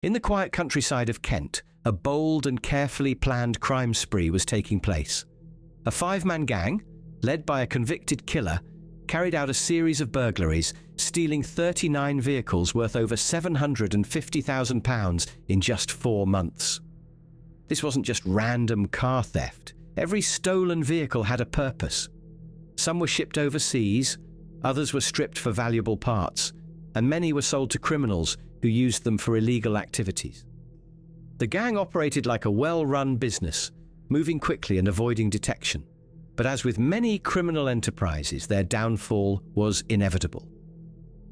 In the quiet countryside of Kent, a bold and carefully planned crime spree was taking place. A five-man gang, led by a convicted killer, carried out a series of burglaries, stealing 39 vehicles worth over £750,000 in just 4 months. This wasn't just random car theft. Every stolen vehicle had a purpose. Some were shipped overseas, others were stripped for valuable parts, and many were sold to criminals who used them for illegal activities. The gang operated like a well-run business, moving quickly and avoiding detection. But as with many criminal enterprises, their downfall was inevitable.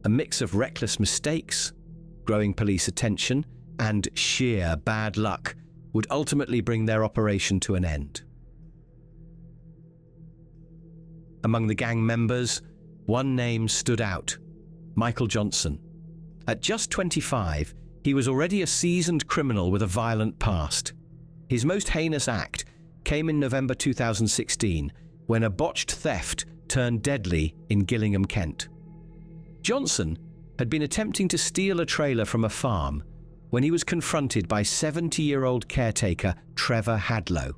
A mix of reckless mistakes, growing police attention, and sheer bad luck would ultimately bring their operation to an end. Among the gang members, one name stood out: Michael Johnson. At just 25, he was already a seasoned criminal with a violent past. His most heinous act came in November 2016, when a botched theft turned deadly in Gillingham, Kent. Johnson had been attempting to steal a trailer from a farm when he was confronted by 70-year-old caretaker Trevor Hadlow.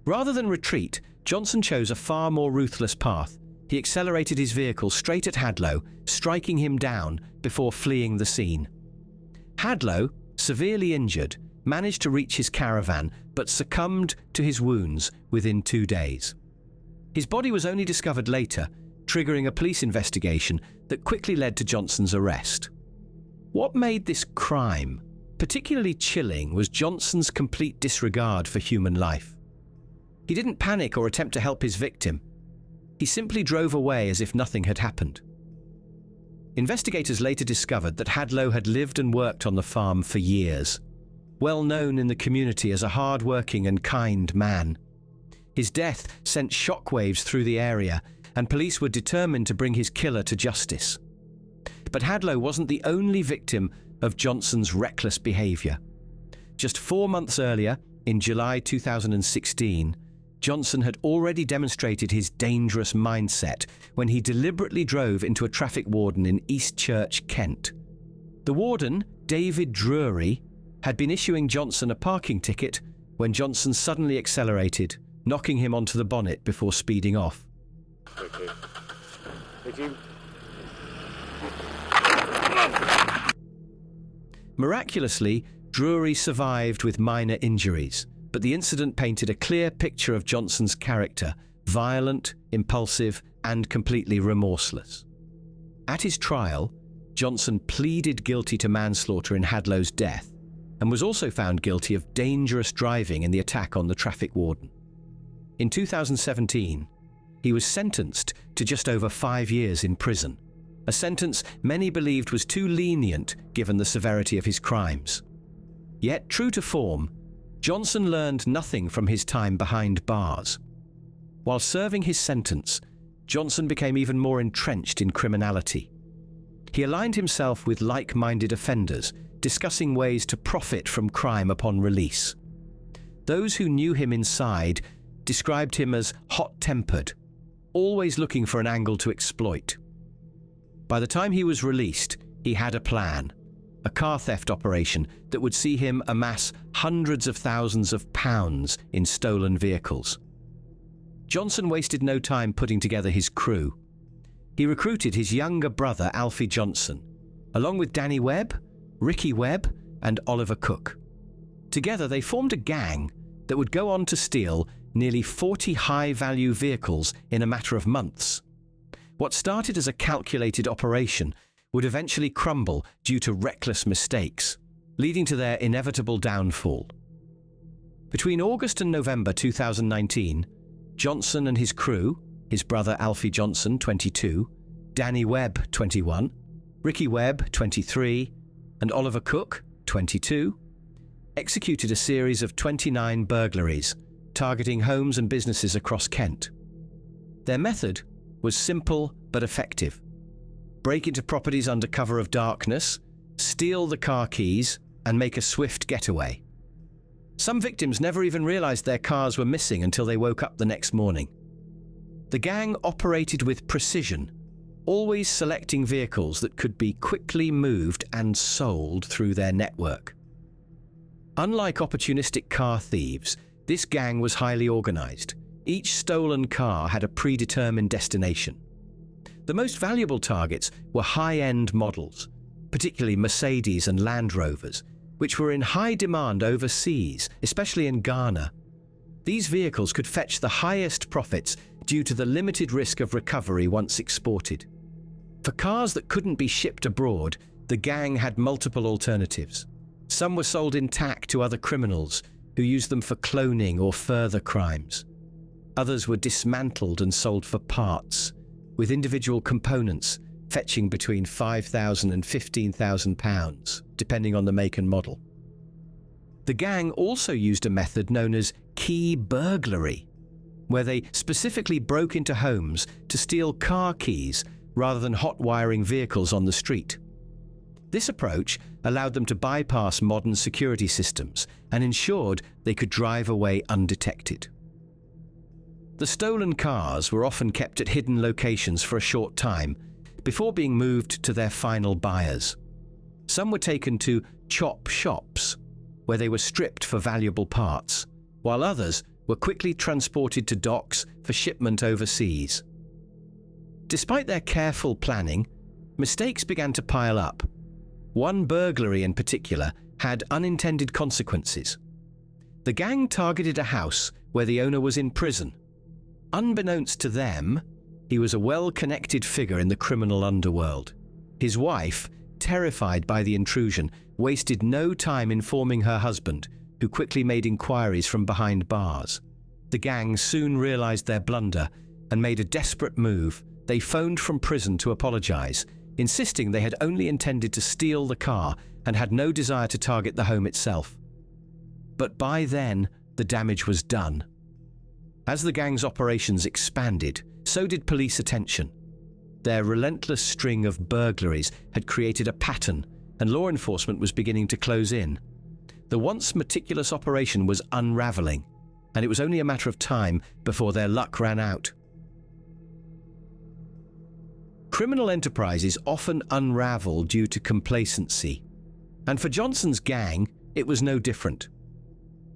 Rather than retreat, Johnson chose a far more ruthless path. He accelerated his vehicle straight at Hadlow, striking him down before fleeing the scene. Hadlow, severely injured, managed to reach his caravan but succumbed to his wounds within 2 days. His body was only discovered later, triggering a police investigation that quickly led to Johnson's arrest. What made this crime particularly chilling was Johnson's complete disregard for human life. He didn't panic or attempt to help his victim. He simply drove away as if nothing had happened. Investigators later discovered that Hadlow had lived and worked on the farm for years, well known in the community as a hard-working and kind man. His death sent shockwaves through the area, and police were determined to bring his killer to justice. But Hadlow wasn't the only victim of Johnson's reckless behavior. Just 4 months earlier, in July 2016, Johnson had already demonstrated his dangerous mindset when he deliberately drove into a traffic warden in Eastchurch, Kent. The warden, David Drury, had been issuing Johnson a parking ticket when Johnson suddenly accelerated, knocking him onto the bonnet before speeding off. Okay. If you... Miraculously, Drury survived with minor injuries, but the incident painted a clear picture of Johnson's character: violent, impulsive, and completely remorseless. At his trial, Johnson pleaded guilty to manslaughter in Hadlow's death and was also found guilty of dangerous driving in the attack on the traffic warden. In 2017, he was sentenced to just over 5 years in prison, a sentence many believed was too lenient given the severity of his crimes. Yet, true to form, Johnson learned nothing from his time behind bars. While serving his sentence, Johnson became even more entrenched in criminality. He aligned himself with like-minded offenders, discussing ways to profit from crime upon release. Those who knew him inside described him as hot-tempered, always looking for an angle to exploit. By the time he was released, he had a plan: a car theft operation that would see him amass hundreds of thousands of pounds in stolen vehicles. Johnson wasted no time putting together his crew. He recruited his younger brother, Alfie Johnson, along with Danny Webb, Ricky Webb, and Oliver Cook. Together, they formed a gang that would go on to steal nearly 40 high-value vehicles in a matter of months. What started as a calculated operation would eventually crumble due to reckless mistakes, leading to their inevitable downfall. Between August and November 2019, Johnson and his crew, his brother Alfie Johnson, 22, Danny Webb, 21, Ricky Webb, 23, and Oliver Cook, 22, executed a series of 29 burglaries, targeting homes and businesses across Kent. Their method was simple but effective: break into properties under cover of darkness, steal the car keys, and make a swift getaway. Some victims never even realized their cars were missing until they woke up the next morning. The gang operated with precision, always selecting vehicles that could be quickly moved and sold through their network. Unlike opportunistic car thieves, this gang was highly organized. Each stolen car had a predetermined destination. The most valuable targets were high-end models, particularly Mercedes and Land Rovers, which were in high demand overseas, especially in Ghana. These vehicles could fetch the highest profits due to the limited risk of recovery once exported. For cars that couldn't be shipped abroad, the gang had multiple alternatives. Some were sold intact to other criminals who used them for cloning or further crimes. Others were dismantled and sold for parts, with individual components fetching between £5,000 and £15,000, depending on the make and model. The gang also used a method known as key burglary, where they specifically broke into homes to steal car keys rather than hot wiring vehicles on the street. This approach allowed them to bypass modern security systems and ensured they could drive away undetected. The stolen cars were often kept at hidden locations for a short time before being moved to their final buyers. Some were taken to chop shops, where they were stripped for valuable parts, while others were quickly transported to docks for shipment overseas. Despite their careful planning, mistakes began to pile up. One burglary in particular had unintended consequences. The gang targeted a house where the owner was in prison. Unbeknownst to them, he was a well-connected figure in the criminal underworld. His wife, terrified by the intrusion, wasted no time informing her husband, who quickly made inquiries from behind bars. The gang soon realized their blunder and made a desperate move. They phoned from prison to apologize, insisting they had only intended to steal the car and had no desire to target the home itself. But by then, the damage was done. As the gang's operations expanded, so did police attention. Their relentless string of burglaries had created a pattern, and law enforcement was beginning to close in. The once meticulous operation was unraveling, and it was only a matter of time before their luck ran out. Criminal enterprises often unravel due to complacency, and for Johnson's gang, it was no different.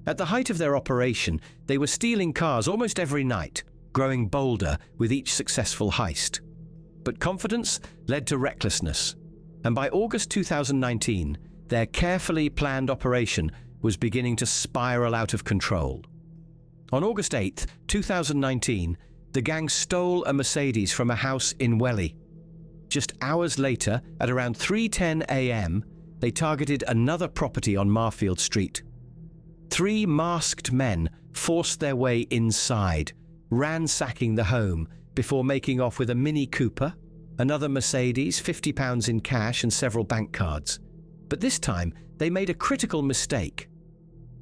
At the height of their operation, they were stealing cars almost every night, growing bolder with each successful heist. But confidence led to recklessness, and by August 2019, their carefully planned operation was beginning to spiral out of control. On August 8, 2019, the gang stole a Mercedes from a house in Welly. Just hours later, at around 3:10 a.m., they targeted another property on Marfield Street. 3 masked men forced their way inside, ransacking the home before making off with a Mini Cooper, another Mercedes, £50 in cash and several bank cards. But this time, they made a critical mistake.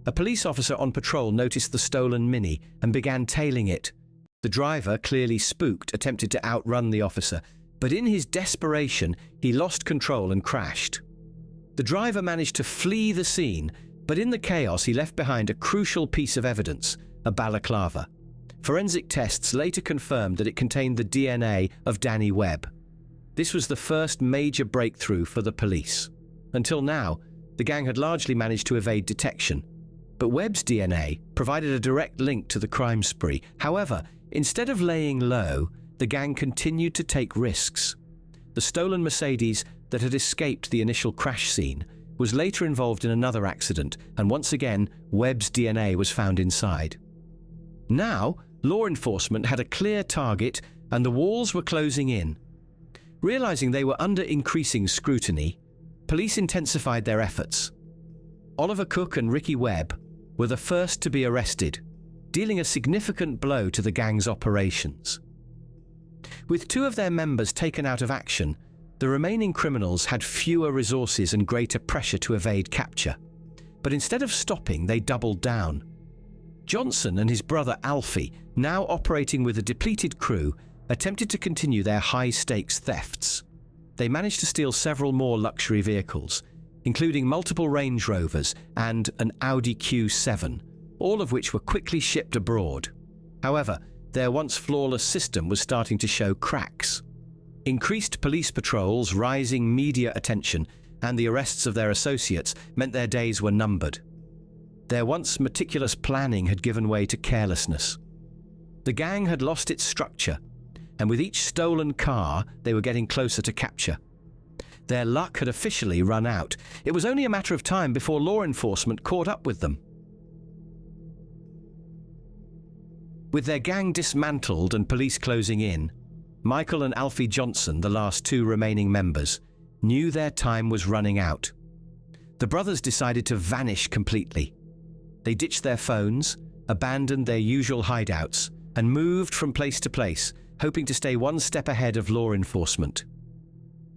A police officer on patrol noticed the stolen Mini and began tailing it. The driver, clearly spooked, attempted to outrun the officer, but in his desperation, he lost control and crashed. The driver managed to flee the scene, but in the chaos he left behind a crucial piece of evidence, a balaclava. Forensic tests later confirmed that it contained the DNA of Danny Webb. This was the first major breakthrough for the police. Until now, the gang had largely managed to evade detection, but Webb's DNA provided a direct link to the crime spree. However, instead of laying low, the gang continued to take risks. The stolen Mercedes that had escaped the initial crash scene was later involved in another accident, and once again, Webb's DNA was found inside. Now, law enforcement had a clear target and the walls were closing in. Realizing they were under increasing scrutiny, police intensified their efforts. Oliver Cook and Ricky Webb were the first to be arrested, dealing a significant blow to the gang's operations. With 2 of their members taken out of action, the remaining criminals had fewer resources and greater pressure to evade capture. But instead of stopping, they doubled down. Johnson and his brother Alfie, now operating with a depleted crew, attempted to continue their high-stakes thefts. They managed to steal several more luxury vehicles, including multiple Range Rovers and an Audi Q7, all of which were quickly shipped abroad. However, their once flawless system was starting to show cracks. Increased police patrols, rising media attention, and the arrests of their associates meant their days were numbered. Their once meticulous planning had given way to carelessness. The gang had lost its structure, and with each stolen car, they were getting closer to capture. Their luck had officially run out. It was only a matter of time before law enforcement caught up with them. With their gang dismantled and police closing in, Michael and Alfie Johnson, the last two remaining members, knew their time was running out. The brothers decided to vanish completely. They ditched their phones, abandoned their usual hideouts, and moved from place to place, hoping to stay one step ahead of law enforcement.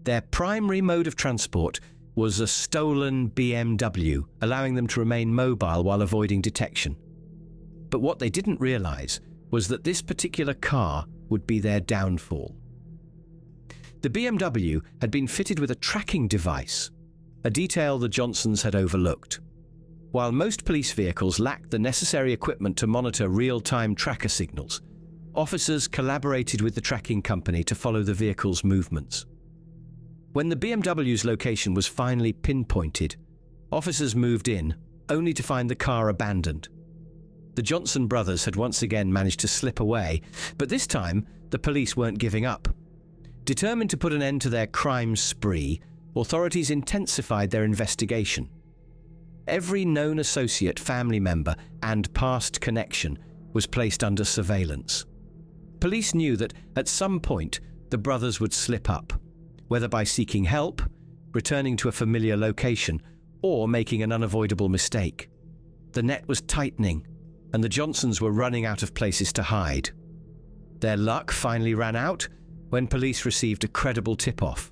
Their primary mode of transport was a stolen BMW, allowing them to remain mobile while avoiding detection. But what they didn't realize was that this particular car would be their downfall. The BMW had been fitted with a tracking device, a detail the Johnsons had overlooked. While most police vehicles lacked the necessary equipment to monitor real-time tracker signals, officers collaborated with the tracking company to follow the vehicle's movements. When the BMW's location was finally pinpointed, officers moved in, only to find the car abandoned. The Johnson brothers had once again managed to slip away, but this time the police weren't giving up. Determined to put an end to their crime spree, authorities intensified their investigation. Every known associate, family member, and past connection was placed under surveillance. Police knew that at some point the brothers would slip up, whether by seeking help, returning to a familiar location, or making an unavoidable mistake. The net was tightening, and the Johnsons were running out of places to hide. Their luck finally ran out when police received a credible tip-off.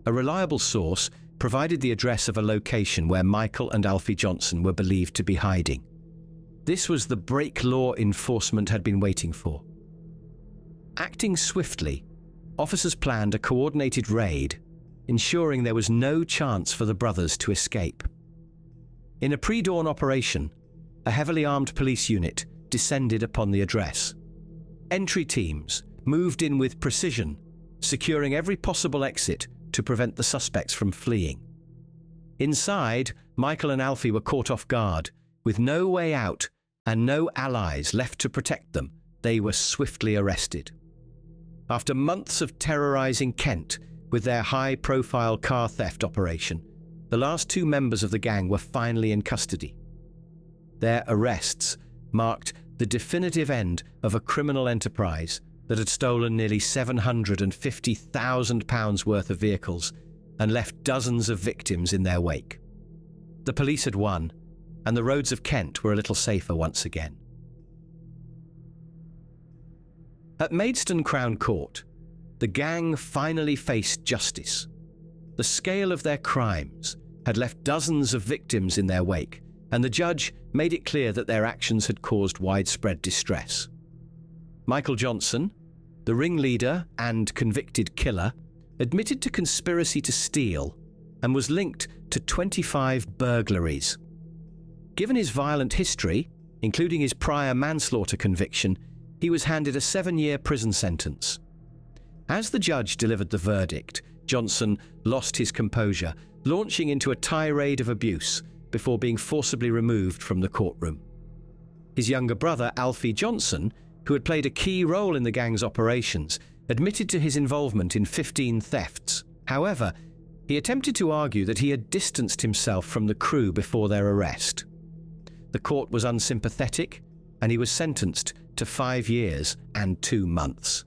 A reliable source provided the address of a location where Michael and Alfie Johnson were believed to be hiding. This was the break law enforcement had been waiting for. Acting swiftly, officers planned a coordinated raid, ensuring there was no chance for the brothers to escape. In a pre-dawn operation, a heavily armed police unit descended upon the address. Entry teams moved in with precision, securing every possible exit to prevent the suspects from fleeing. Inside, Michael and Alfie were caught off guard. With no way out and no allies left to protect them, they were swiftly arrested. After months of terrorizing Kent with their high-profile car theft operation, the last two members of the gang were finally in custody. Their arrests marked the definitive end of a criminal enterprise that had stolen nearly £750,000 worth of vehicles and left dozens of victims in their wake. The police had won, and the roads of Kent were a little safer once again. At Maidstone Crown Court, the gang finally faced justice. The scale of their crimes had left dozens of victims in their wake, and the judge made it clear that their actions had caused widespread distress. Michael Johnson, the ringleader and convicted killer, admitted to conspiracy to steal and was linked to 25 burglaries. Given his violent history, including his prior manslaughter conviction, he was handed a 7-year prison sentence. As the judge delivered the verdict, Johnson lost his composure, launching into a tirade of abuse before being forcibly removed from the courtroom. His younger brother, Alfie Johnson, who had played a key role in the gang's operations, admitted to his involvement in 15 thefts. However, he attempted to argue that he had distanced himself from the crew before their arrest. The court was unsympathetic, and he was sentenced to 5 years and 2 months.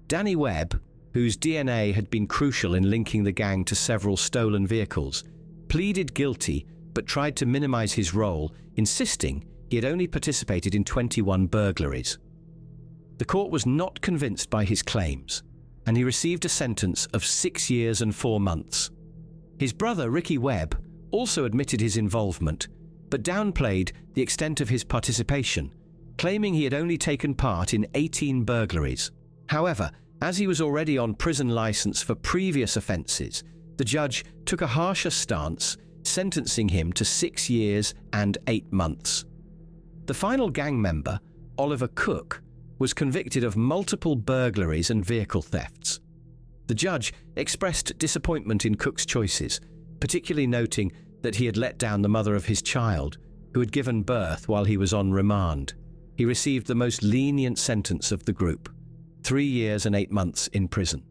Danny Webb, whose DNA had been crucial in linking the gang to several stolen vehicles, pleaded guilty but tried to minimize his role, insisting he had only participated in 21 burglaries. The court was not convinced by his claims, and he received a sentence of 6 years and 4 months. His brother, Ricky Webb, also admitted his involvement, but downplayed the extent of his participation, claiming he had only taken part in 18 burglaries. However, as he was already on prison license for previous offences, the judge took a harsher stance, sentencing him to 6 years and 8 months. The final gang member, Oliver Cook, was convicted of multiple burglaries and vehicle thefts. The judge expressed disappointment in Cook's choices, particularly noting that he had let down the mother of his child, who had given birth while he was on remand. He received the most lenient sentence of the group, 3 years and 8 months in prison.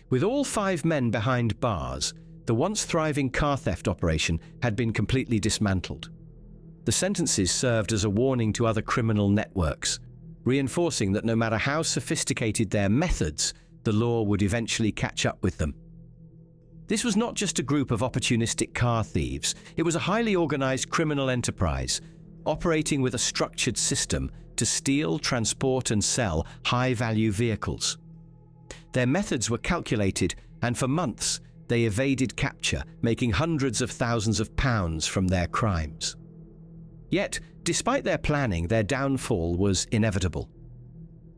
With all 5 men behind bars, the once thriving car theft operation had been completely dismantled. The sentences served as a warning to other criminal networks, reinforcing that no matter how sophisticated their methods, the law would eventually catch up with them. This was not just a group of opportunistic car thieves, it was a highly organized criminal enterprise, operating with a structured system to steal, transport, and sell high-value vehicles. Their methods were calculated, and for months, they evaded capture, making hundreds of thousands of pounds from their crimes. Yet, despite their planning, their downfall was inevitable.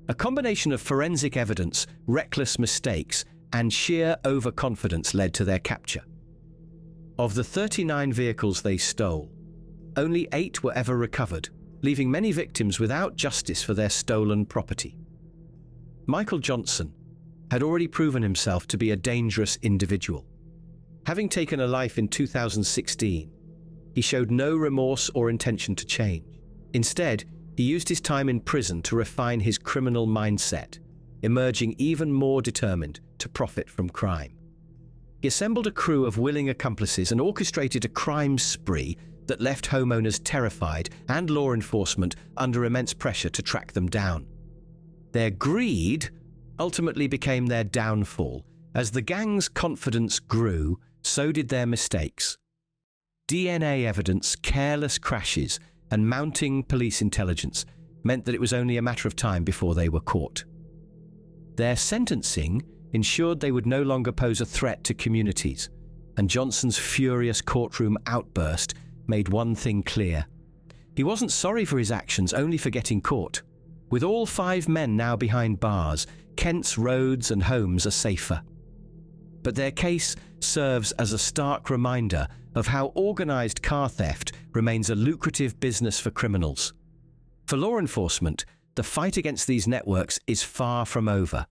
A combination of forensic evidence, reckless mistakes, and sheer overconfidence led to their capture. Of the 39 vehicles they stole, only 8 were ever recovered, leaving many victims without justice for their stolen property. Michael Johnson had already proven himself to be a dangerous individual. Having taken a life in 2016, he showed no remorse or intention to change. Instead, he used his time in prison to refine his criminal mindset, emerging even more determined to profit from crime. He assembled a crew of willing accomplices and orchestrated a crime spree that left homeowners terrified and law enforcement under immense pressure to track them down. Their greed ultimately became their downfall. As the gang's confidence grew, so did their mistakes. DNA evidence, careless crashes, and mounting police intelligence meant that it was only a matter of time before they were caught. Their sentencing ensured they would no longer pose a threat to communities, and Johnson's furious courtroom outburst made one thing clear. He wasn't sorry for his actions, only for getting caught. With all 5 men now behind bars, Kent's roads and homes are safer. But their case serves as a stark reminder of how organized car theft remains a lucrative business for criminals. For law enforcement, the fight against these networks is far from over.